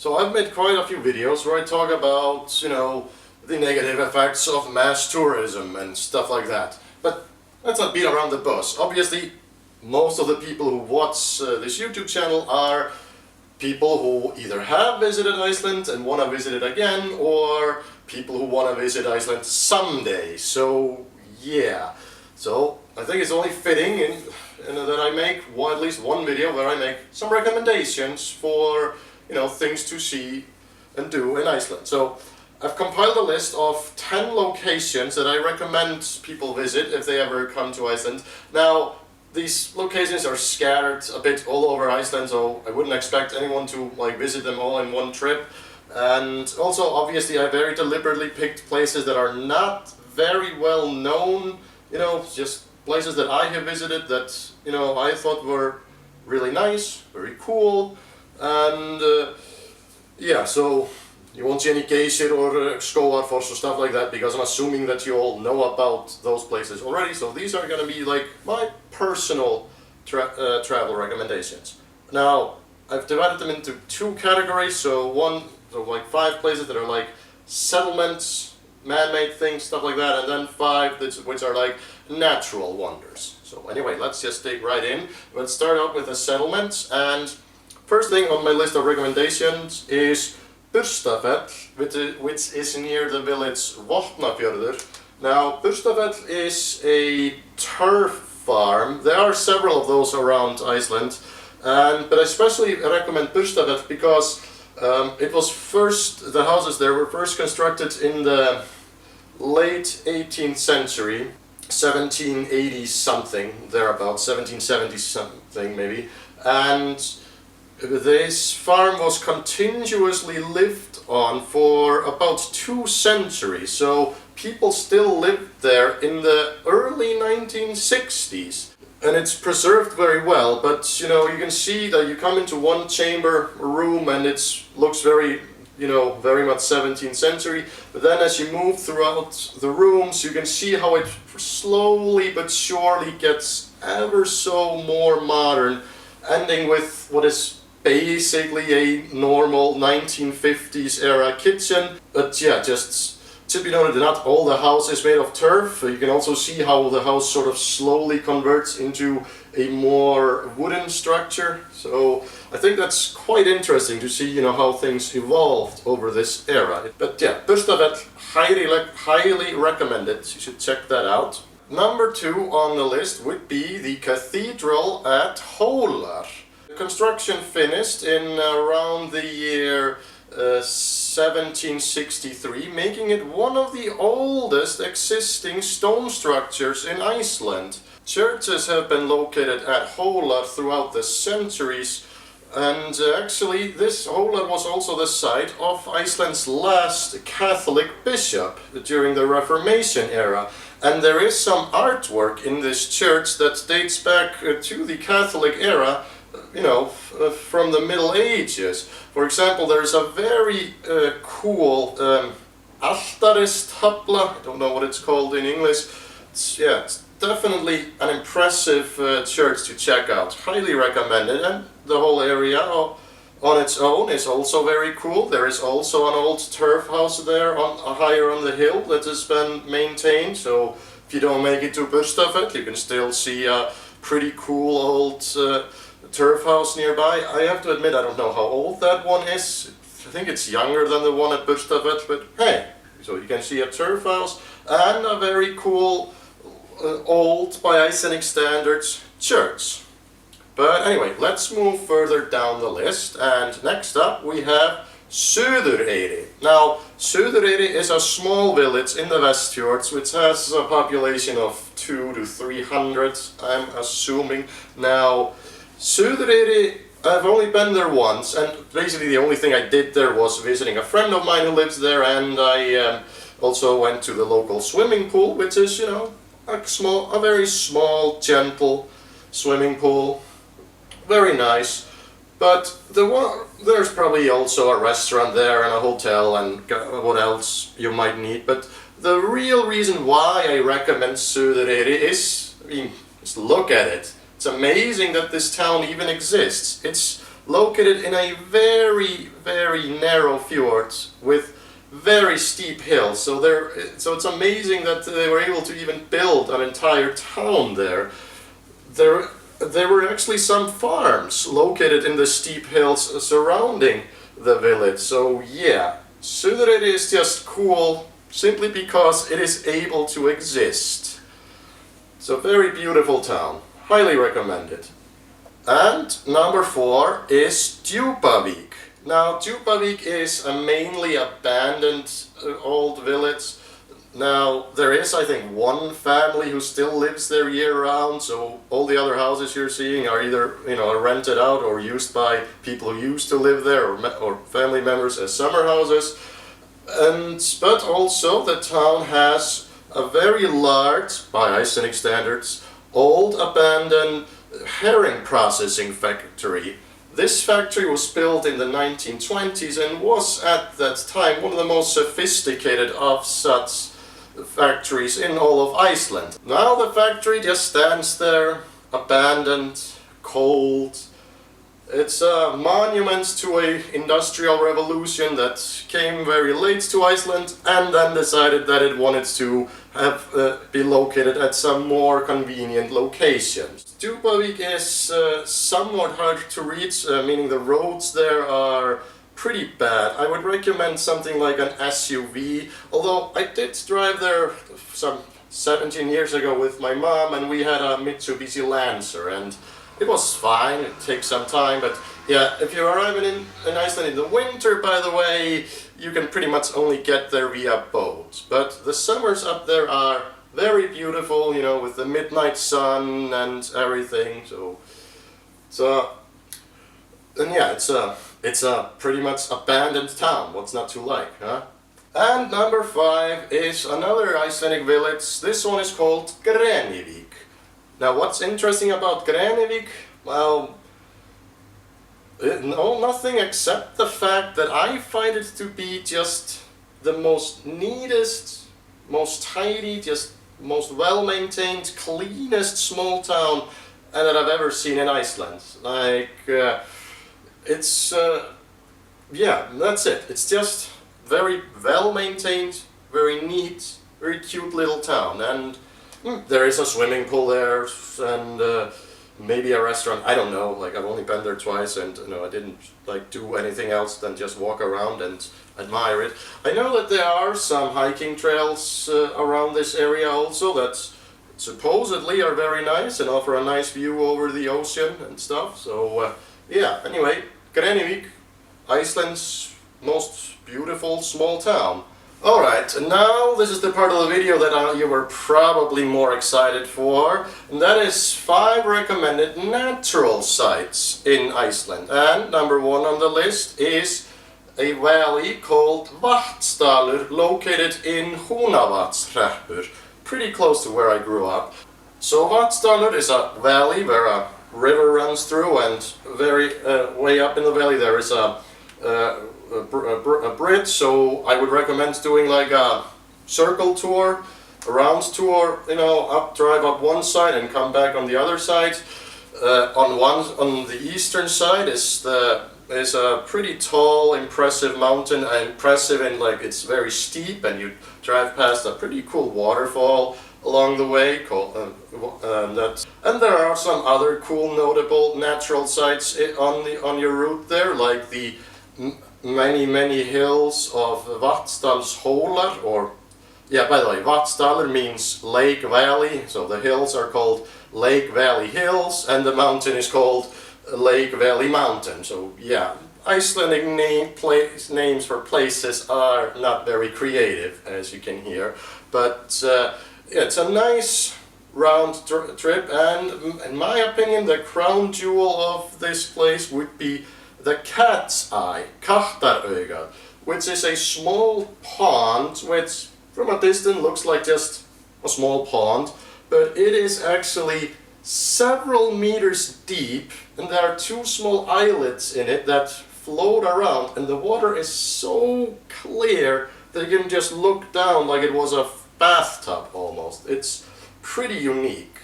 So I've made quite a few videos where I talk about, the negative effects of mass tourism and stuff like that. But let's not beat around the bush. Obviously, most of the people who watch this YouTube channel are people who either have visited Iceland and want to visit it again, or people who want to visit Iceland someday. So yeah, so I think it's only fitting that I make at least one video where I make some recommendations for things to see and do in Iceland. So I've compiled a list of 10 locations that I recommend people visit if they ever come to Iceland. Now, these locations are scattered a bit all over Iceland, so I wouldn't expect anyone to visit them all in one trip. And also, obviously, I very deliberately picked places that are not very well known, just places that I have visited that, I thought were really nice, very cool, and yeah, so you won't see any geysir or skógarfoss or stuff like that, because I'm assuming that you all know about those places already. So these are going to be my personal travel recommendations. Now, I've divided them into two categories. So 5 places that are settlements, man-made things, stuff like that, and then 5 which are natural wonders. So anyway, let's just dig right in. Let's start out with the settlements, and first thing on my list of recommendations is Bursafell, which is near the village Vopnafjörður. Now, Bursafell is a turf farm. There are several of those around Iceland, but I especially recommend Bursafell because the houses there were first constructed in the late 18th century, 1780 something, thereabouts, 1770 something maybe, and this farm was continuously lived on for about 2 centuries, so people still lived there in the early 1960s. And it's preserved very well, but you can see that you come into one chamber room and it looks very, very much 17th century, but then as you move throughout the rooms, you can see how it slowly but surely gets ever so more modern, ending with what is basically a normal 1950s era kitchen. But yeah, just to be noted, not all the house is made of turf. You can also see how the house sort of slowly converts into a more wooden structure. So I think that's quite interesting to see, how things evolved over this era. But yeah, Bursafell, highly recommended. You should check that out. Number 2 on the list would be the cathedral at Hólar. Construction finished in around the year 1763, making it one of the oldest existing stone structures in Iceland. Churches have been located at Hólar throughout the centuries, and actually this Hólar was also the site of Iceland's last Catholic bishop during the Reformation era. And there is some artwork in this church that dates back to the Catholic era, from the Middle Ages. For example, there's a very cool altaristafla, I don't know what it's called in English. It's definitely an impressive church to check out. Highly recommended, and the whole area on its own is also very cool. There is also an old turf house there higher on the hill that has been maintained, so if you don't make it to Bursafell, you can still see a pretty cool old turf house nearby. I have to admit, I don't know how old that one is. I think it's younger than the one at Bursafell, but hey, so you can see a turf house and a very cool old, by Icelandic standards, church. But anyway, let's move further down the list, and next up we have Suðureyri. Now, Suðureyri is a small village in the Westfjords which has a population of 200 to 300, I'm assuming. Now, Suðureyri, I've only been there once, and basically the only thing I did there was visiting a friend of mine who lives there, and I also went to the local swimming pool, which is, a very small, gentle swimming pool. Very nice. But there's probably also a restaurant there and a hotel and what else you might need. But the real reason why I recommend Suðureyri is, just look at it. It's amazing that this town even exists. It's located in a very, very narrow fjord with very steep hills. So it's amazing that they were able to even build an entire town there. There were actually some farms located in the steep hills surrounding the village. So yeah, Suðuríri is just cool simply because it is able to exist. It's a very beautiful town. Highly recommend it. And number 4 is Djúpavík. Now Djúpavík is a mainly abandoned old village. Now there is, I think, one family who still lives there year round, so all the other houses you're seeing are either, rented out or used by people who used to live there, or family members as summer houses. But also the town has a very large, by Icelandic standards, old abandoned herring processing factory. This factory was built in the 1920s and was at that time one of the most sophisticated of such factories in all of Iceland. Now the factory just stands there, abandoned, cold. It's a monument to an industrial revolution that came very late to Iceland and then decided that it wanted to be located at some more convenient locations. Djúpavík is somewhat hard to reach, meaning the roads there are pretty bad. I would recommend something like an SUV, although I did drive there some 17 years ago with my mom and we had a Mitsubishi Lancer and it was fine. It takes some time, but yeah, if you're arriving in Iceland in the winter, by the way, you can pretty much only get there via boat. But the summers up there are very beautiful, with the midnight sun and everything. And yeah, it's a pretty much abandoned town. What's not to like, huh? And number 5 is another Icelandic village. This one is called Grenivík. Now, what's interesting about Grenivík? Well, nothing except the fact that I find it to be just the most neatest, most tidy, just most well-maintained, cleanest small town that I've ever seen in Iceland. Yeah, that's it. It's just very well-maintained, very neat, very cute little town. And there is a swimming pool there and maybe a restaurant. I don't know, I've only been there twice and I didn't do anything else than just walk around and admire it. I know that there are some hiking trails around this area also that supposedly are very nice and offer a nice view over the ocean and stuff. So yeah, anyway, Grenivík, Iceland's most beautiful small town. Alright, now this is the part of the video that you were probably more excited for, and that is 5 recommended natural sites in Iceland. And number 1 on the list is a valley called Vatnsdalur, located in Húnavatnshreppur, pretty close to where I grew up. So Vatnsdalur is a valley where a river runs through, and very way up in the valley there is a bridge, so I would recommend doing a circle tour, a round tour, drive up one side and come back on the other side. On the eastern side is a pretty tall, impressive mountain, impressive in it's very steep, and you drive past a pretty cool waterfall along the way and there are some other cool notable natural sites on your route there, like the many hills of Vatnsdalshólar, or yeah, by the way, Vatnsdalur means lake valley, so the hills are called Lake Valley Hills and the mountain is called Lake Valley Mountain. So yeah, Icelandic names for places are not very creative, as you can hear, but yeah, it's a nice round trip, and in my opinion the crown jewel of this place would be the Cat's Eye, Kattarauga, which is a small pond which from a distance looks like just a small pond, but it is actually several meters deep, and there are 2 small islets in it that float around, and the water is so clear that you can just look down like it was a bathtub almost. It's pretty unique.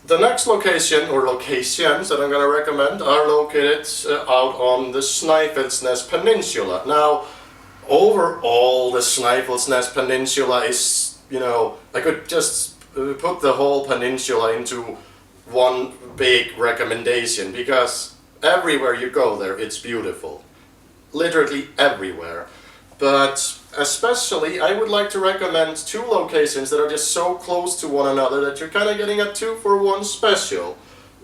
The next location, or locations, that I'm going to recommend are located out on the Snæfellsnes Peninsula. Now, overall, the Snæfellsnes Peninsula is, I could just put the whole peninsula into one big recommendation, because everywhere you go there, it's beautiful. Literally everywhere. But especially, I would like to recommend two locations that are just so close to one another that you're kind of getting a 2-for-1 special.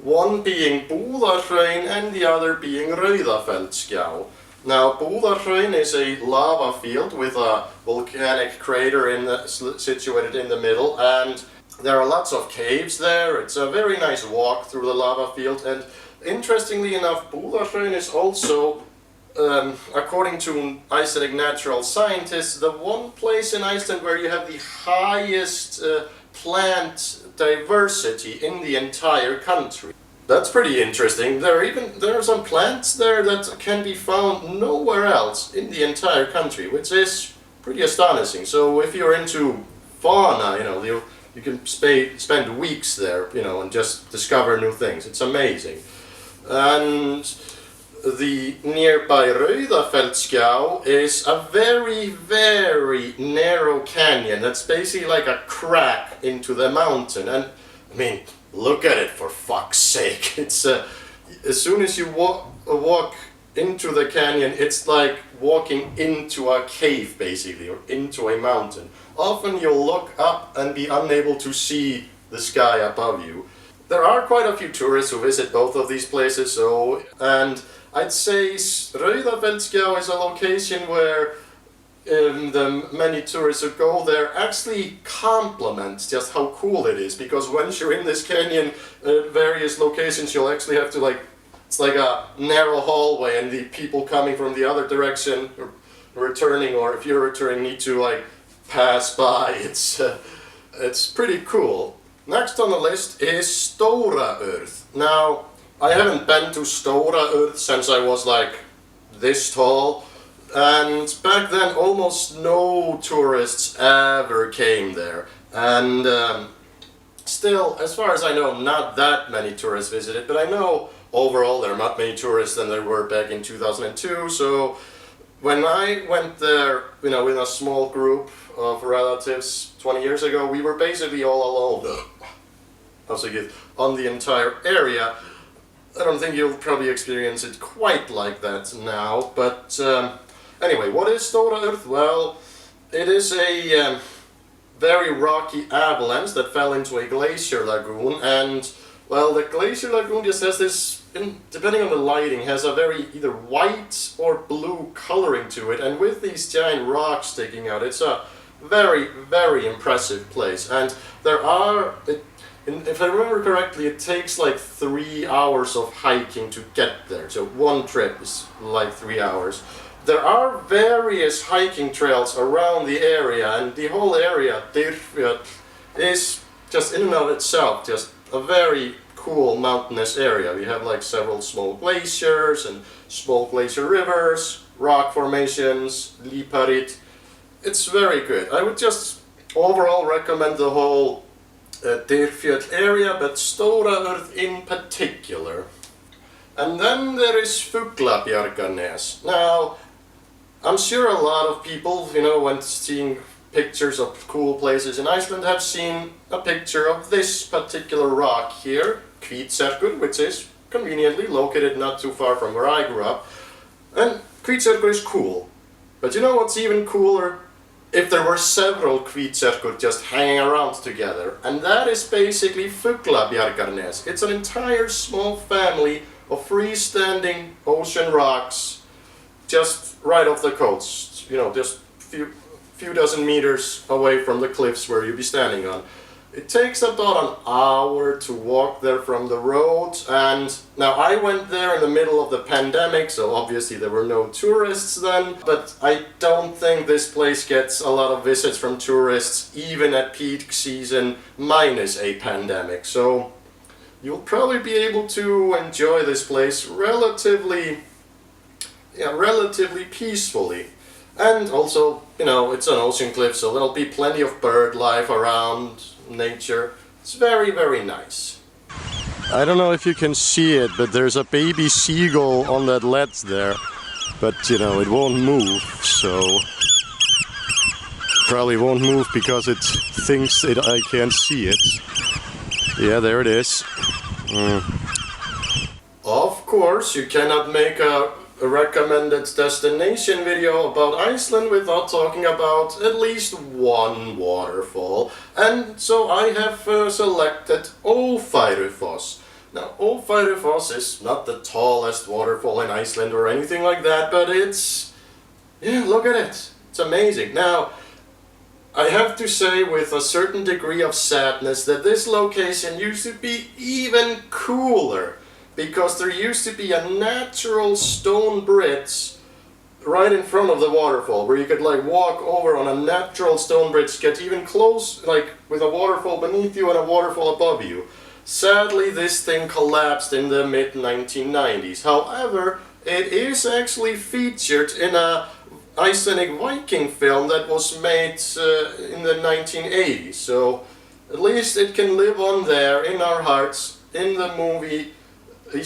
One being Búðahraun and the other being Rauðafellsgjá. Now, Búðahraun is a lava field with a volcanic crater situated in the middle, and there are lots of caves there. It's a very nice walk through the lava field, and interestingly enough, Búðahraun is also, according to Icelandic natural scientists, the one place in Iceland where you have the highest plant diversity in the entire country. That's pretty interesting. There are some plants there that can be found nowhere else in the entire country, which is pretty astonishing. So if you're into fauna, you can spend weeks there, and just discover new things. It's amazing. And the nearby Rauðafellsgjá is a very, very narrow canyon that's basically like a crack into the mountain. And I mean, look at it, for fuck's sake. It's as soon as you walk into the canyon, it's like walking into a cave, basically, or into a mountain. Often you'll look up and be unable to see the sky above you. There are quite a few tourists who visit both of these places, and I'd say Rauðafellsgjá is a location where the many tourists who go there actually compliment just how cool it is, because once you're in this canyon at various locations, you'll actually have to it's like a narrow hallway, and the people coming from the other direction or returning, or if you're returning, need to pass by. It's pretty cool. Next on the list is Stóraurð. Now, I haven't been to Stóraurð since I was this tall, and back then almost no tourists ever came there. And still, as far as I know, not that many tourists visit it, but I know overall there are not many tourists than there were back in 2002. So when I went there, in a small group of relatives 20 years ago, we were basically all alone on the entire area. I don't think you'll probably experience it quite like that now, but anyway, what is Stóraurð? Well, it is a very rocky avalanche that fell into a glacier lagoon, and well, the glacier lagoon just has this, depending on the lighting, has a very either white or blue coloring to it, and with these giant rocks sticking out, it's a very, very impressive place. And there are, if I remember correctly, it takes 3 hours of hiking to get there, so one trip is 3 hours. There are various hiking trails around the area, and the whole area, Dyrfjöll, is just in and of itself just a very cool mountainous area. We have several small glaciers and small glacier rivers, rock formations, líparít. It's very good. I would just overall recommend the whole Dyrfjöll area, but Stóraurð in particular. And then there is Fuglabjargarnes. Now, I'm sure a lot of people, when seeing pictures of cool places in Iceland, have seen a picture of this particular rock here, Hvítserkur, which is conveniently located not too far from where I grew up. And Hvítserkur is cool. But you know what's even cooler? If there were several Hvítserkur just hanging around together. And that is basically Fuglabjargarnes. It's an entire small family of freestanding ocean rocks just right off the coast, just few dozen meters away from the cliffs where you'll be standing on. It takes about an hour to walk there from the road, and now I went there in the middle of the pandemic, so obviously there were no tourists then, but I don't think this place gets a lot of visits from tourists even at peak season minus a pandemic, so you'll probably be able to enjoy this place relatively peacefully. And also, it's an ocean cliff, so there'll be plenty of bird life around, nature. It's very, very nice. I don't know if you can see it, but there's a baby seagull on that ledge there. But, you know, it won't move, so... Probably won't move because it thinks I can't see it. Yeah, there it is. Of course, you cannot make a recommended destination video about Iceland without talking about at least one waterfall. And so I have selected Ófærufoss. Now, Ófærufoss is not the tallest waterfall in Iceland or anything like that, but it's... yeah, look at it. It's amazing. Now, I have to say with a certain degree of sadness that this location used to be even cooler, because there used to be a natural stone bridge right in front of the waterfall where you could like walk over on a natural stone bridge, get even close, like with a waterfall beneath you and a waterfall above you. Sadly, this thing collapsed in the mid-1990s. However, it is actually featured in a Icelandic Viking film that was made in the 1980s. So at least it can live on there in our hearts in the movie In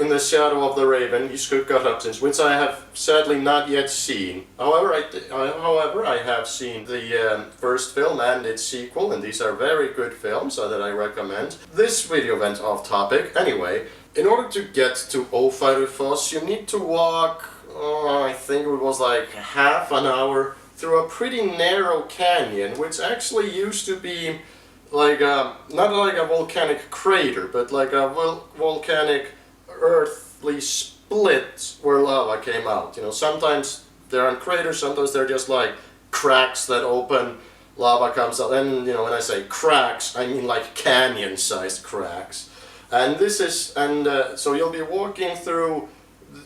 the Shadow of the Raven, which I have sadly not yet seen. However, I have seen the first film and its sequel, and these are very good films that I recommend. This video went off topic. Anyway, in order to get to Ófærufoss, you need to walk, I think it was like half an hour through a pretty narrow canyon, which actually used to be like not like a volcanic crater, but like a volcanic earthly split where lava came out. You know, sometimes they're in craters, sometimes they're just like cracks that open, lava comes out, and you know, when I say cracks, I mean like canyon-sized cracks. And this is, so you'll be walking through,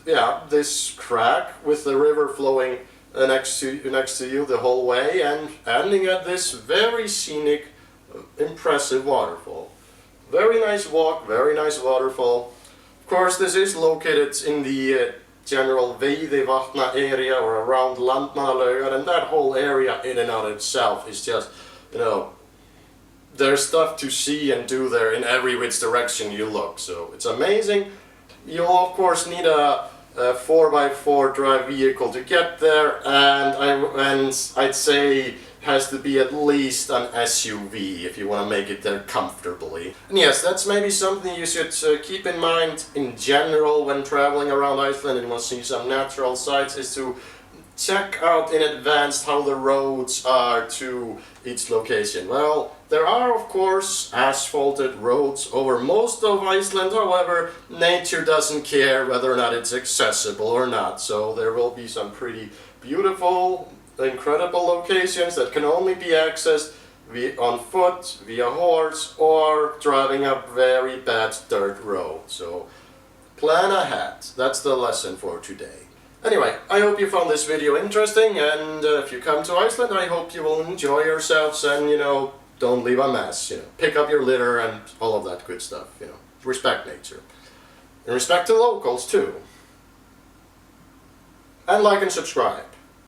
yeah, this crack with the river flowing next to you the whole way, and ending at this very scenic, impressive waterfall. Very nice walk, very nice waterfall. Of course, this is located in the general Veiðivatna area or around Landmannalaugar, and that whole area in and of itself is just, you know, there's stuff to see and do there in every which direction you look, so it's amazing. You'll of course need a 4x4 drive vehicle to get there, and I'd say has to be at least an SUV if you want to make it there comfortably. And yes, that's maybe something you should keep in mind in general when traveling around Iceland and want to see some natural sights, is to check out in advance how the roads are to each location. Well, there are of course asphalted roads over most of Iceland, however, nature doesn't care whether or not it's accessible or not, so there will be some pretty beautiful, incredible locations that can only be accessed on foot, via horse, or driving a very bad dirt road. So plan ahead. That's the lesson for today. Anyway, I hope you found this video interesting, and if you come to Iceland, I hope you will enjoy yourselves and, you know, don't leave a mess, you know, pick up your litter and all of that good stuff, you know, respect nature. And respect the locals too. And like and subscribe.